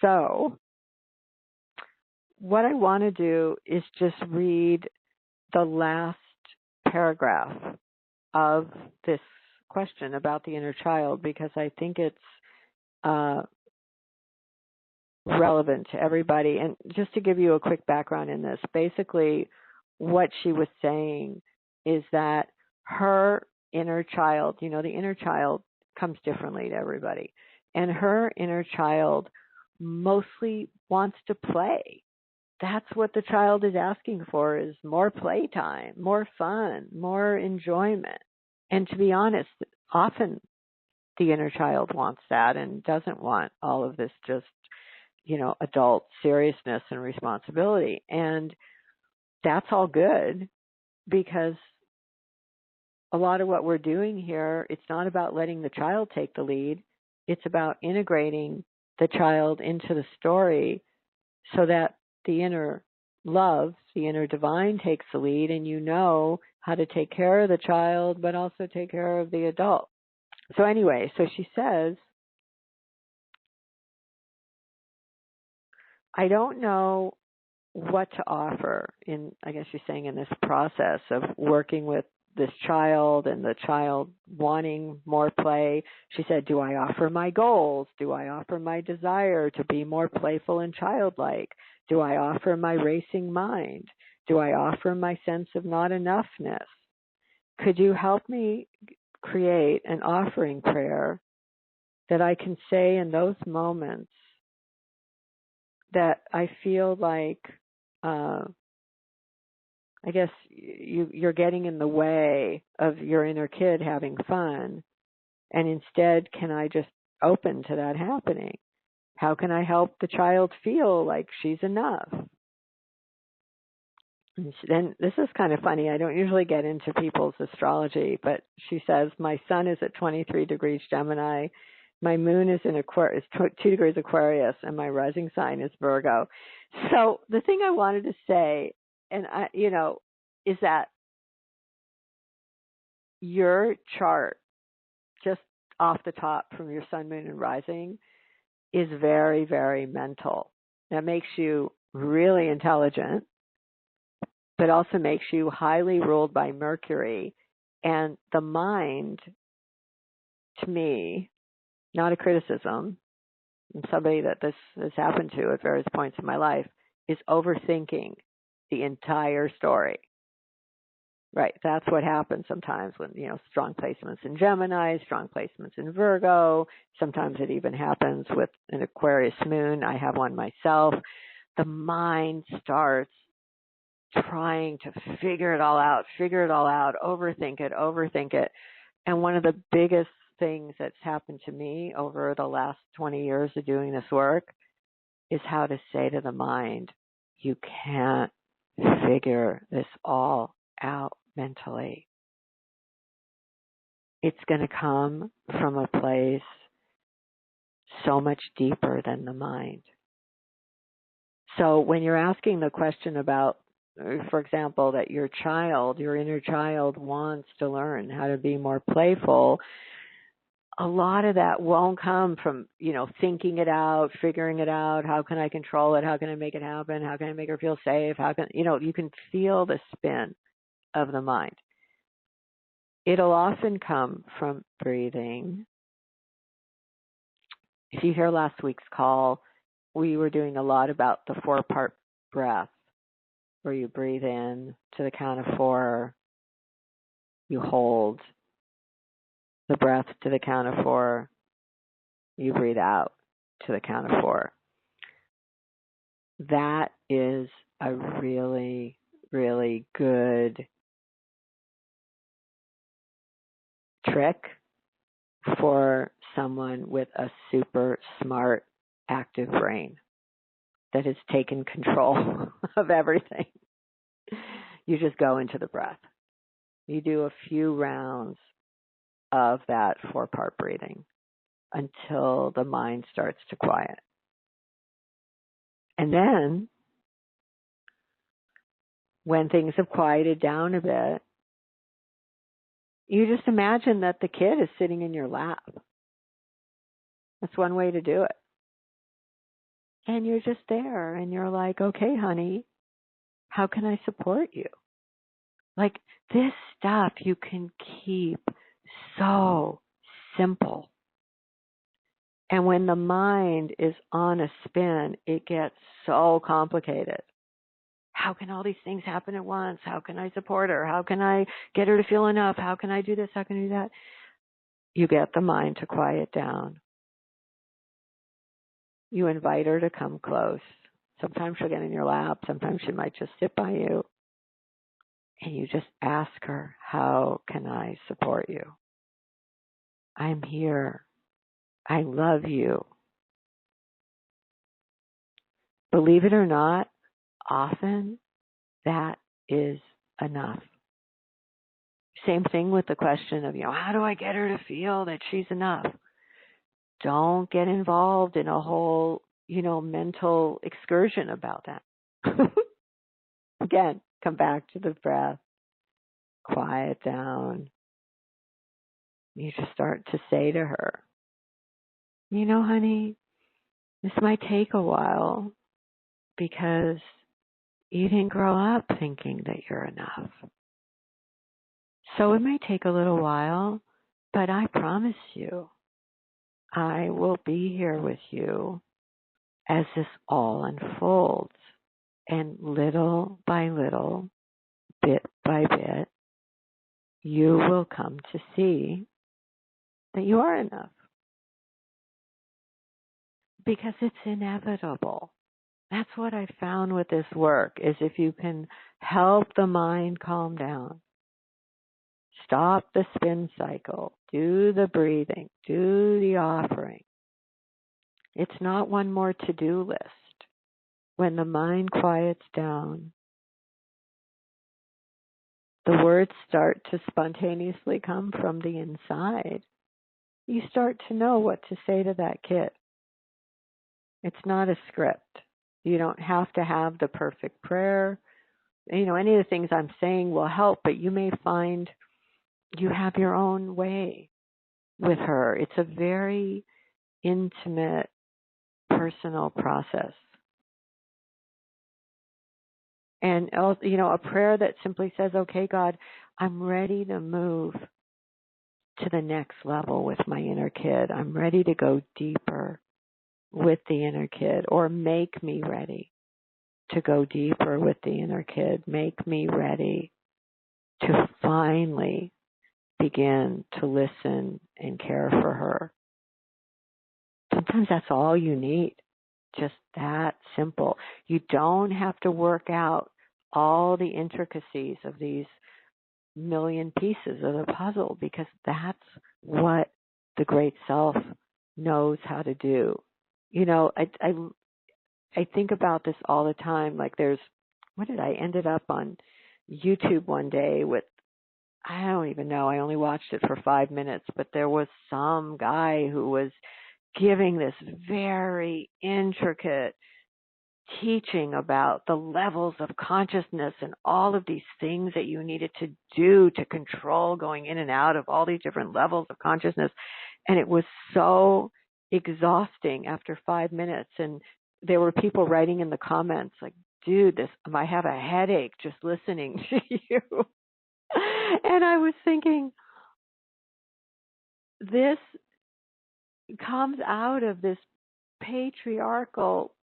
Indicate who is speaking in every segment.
Speaker 1: So what I want to do is just read the last paragraph of this question about the inner child, because I think it's relevant to everybody. And just to give you a quick background in this, basically what she was saying is that her inner child, the inner child comes differently to everybody. And her inner child mostly wants to play. That's what the child is asking for, is more playtime, more fun, more enjoyment. And to be honest, often the inner child wants that and doesn't want all of this just, adult seriousness and responsibility. And that's all good, because a lot of what we're doing here, it's not about letting the child take the lead. It's about integrating the child into the story so that the inner love, the inner divine takes the lead, and you know how to take care of the child, but also take care of the adult. So anyway, so she says, I don't know what to offer in, I guess she's saying, in this process of working with this child and the child wanting more play. She said, do I offer my goals? Do I offer my desire to be more playful and childlike? Do I offer my racing mind? Do I offer my sense of not enoughness? Could you help me create an offering prayer that I can say in those moments that I feel like, I guess you're getting in the way of your inner kid having fun, and instead, can I just open to that happening? How can I help the child feel like she's enough? And then this is kind of funny. I don't usually get into people's astrology, but she says, my sun is at 23 degrees Gemini. My moon is in Aquarius, 2 degrees Aquarius, and my rising sign is Virgo. So the thing I wanted to say, and is that your chart, just off the top from your sun, moon, and rising, is very, very mental. That makes you really intelligent, but also makes you highly ruled by Mercury. And the mind, to me, not a criticism, and somebody that this has happened to at various points in my life, is overthinking the entire story. Right, that's what happens sometimes when, strong placements in Gemini, strong placements in Virgo. Sometimes it even happens with an Aquarius moon. I have one myself. The mind starts trying to figure it all out, overthink it. And one of the biggest things that's happened to me over the last 20 years of doing this work is how to say to the mind, you can't figure this all out mentally. It's going to come from a place so much deeper than the mind. So when you're asking the question about, for example, that your inner child wants to learn how to be more playful, a lot of that won't come from, thinking it out, figuring it out. How can I control it? How can I make it happen? How can I make her feel safe? You can feel the spin of the mind. It'll often come from breathing. If you hear last week's call, we were doing a lot about the 4-part breath, where you breathe in to the count of 4, you hold the breath to the count of 4, you breathe out to the count of 4. That is a really, really good trick for someone with a super smart, active brain that has taken control of everything. You just go into the breath. You do a few rounds of that 4-part breathing until the mind starts to quiet. And then, when things have quieted down a bit, you just imagine that the kid is sitting in your lap. That's one way to do it. And you're just there and you're like, okay, honey, how can I support you? Like, this stuff you can keep so simple. And when the mind is on a spin, it gets so complicated. How can all these things happen at once? How can I support her? How can I get her to feel enough? How can I do this? How can I do that? You get the mind to quiet down. You invite her to come close. Sometimes she'll get in your lap. Sometimes she might just sit by you. And you just ask her, how can I support you? I'm here. I love you. Believe it or not, often that is enough. Same thing with the question of, how do I get her to feel that she's enough? Don't get involved in a whole, mental excursion about that. Again, come back to the breath. Quiet down. You just start to say to her, honey, this might take a while because you didn't grow up thinking that you're enough. So it may take a little while, but I promise you, I will be here with you as this all unfolds. And little by little, bit by bit, you will come to see that you are enough. Because it's inevitable. That's what I found with this work, is if you can help the mind calm down, stop the spin cycle, do the breathing, do the offering. It's not one more to-do list. When the mind quiets down, the words start to spontaneously come from the inside. You start to know what to say to that kid. It's not a script. You don't have to have the perfect prayer. Any of the things I'm saying will help, but you may find you have your own way with her. It's a very intimate, personal process. And, a prayer that simply says, okay, God, I'm ready to move to the next level with my inner kid. I'm ready to go deeper with the inner kid, or make me ready to go deeper with the inner kid. Make me ready to finally begin to listen and care for her. Sometimes that's all you need. Just that simple. You don't have to work out all the intricacies of these million pieces of the puzzle, because that's what the great self knows how to do. I think about this all the time. Like, I ended up on YouTube one day with, I don't even know, I only watched it for 5 minutes, but there was some guy who was giving this very intricate teaching about the levels of consciousness and all of these things that you needed to do to control going in and out of all these different levels of consciousness. And it was so exhausting after 5 minutes. And there were people writing in the comments like, dude, I have a headache just listening to you. And I was thinking, this comes out of this patriarchal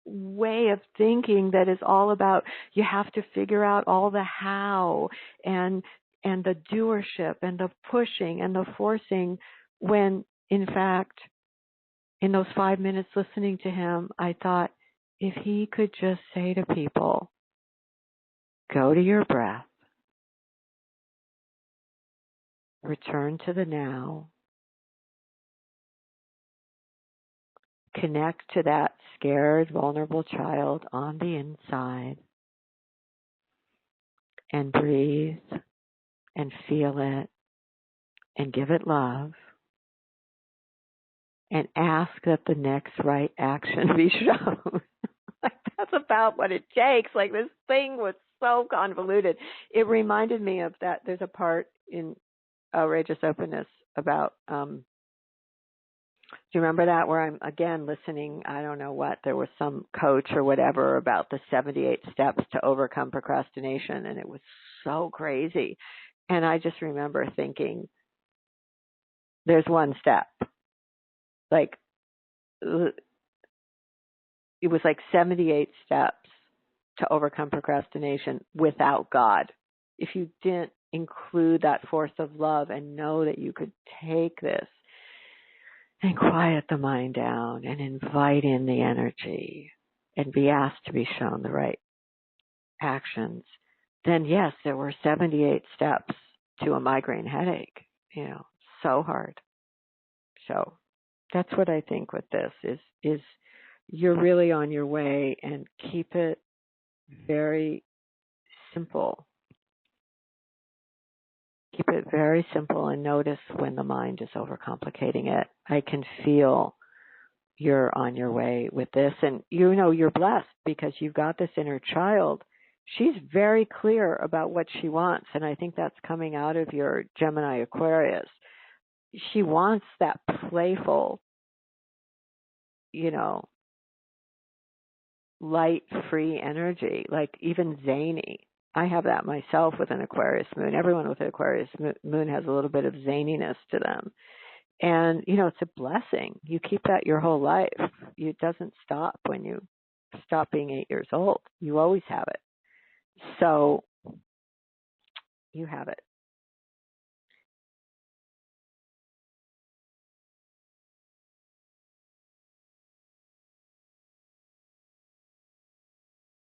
Speaker 1: way of thinking that is all about, you have to figure out all the how and the doership and the pushing and the forcing, when in fact, in those 5 minutes listening to him, I thought, if he could just say to people, go to your breath, return to the now, connect to that scared, vulnerable child on the inside, and breathe and feel it and give it love, and ask that the next right action be shown. Like, that's about what it takes. Like, this thing was so convoluted. It reminded me of that. There's a part in Outrageous Openness about Do you remember that, where I'm again listening? I don't know what, there was some coach or whatever about the 78 steps to overcome procrastination, and it was so crazy. And I just remember thinking, there's one step. Like, it was like 78 steps to overcome procrastination without God. If you didn't include that force of love and know that you could take this and quiet the mind down and invite in the energy and be asked to be shown the right actions, then yes, there were 78 steps to a migraine headache. So hard. So that's what I think with this is you're really on your way, and keep it very simple. Keep it very simple and notice when the mind is overcomplicating it. I can feel you're on your way with this, and you're blessed because you've got this inner child. She's very clear about what she wants, and I think that's coming out of your Gemini Aquarius. She wants that playful, light, free energy, like even zany. I have that myself with an Aquarius moon. Everyone with an Aquarius moon has a little bit of zaniness to them. And, it's a blessing. You keep that your whole life. It doesn't stop when you stop being 8 years old. You always have it. So you have it.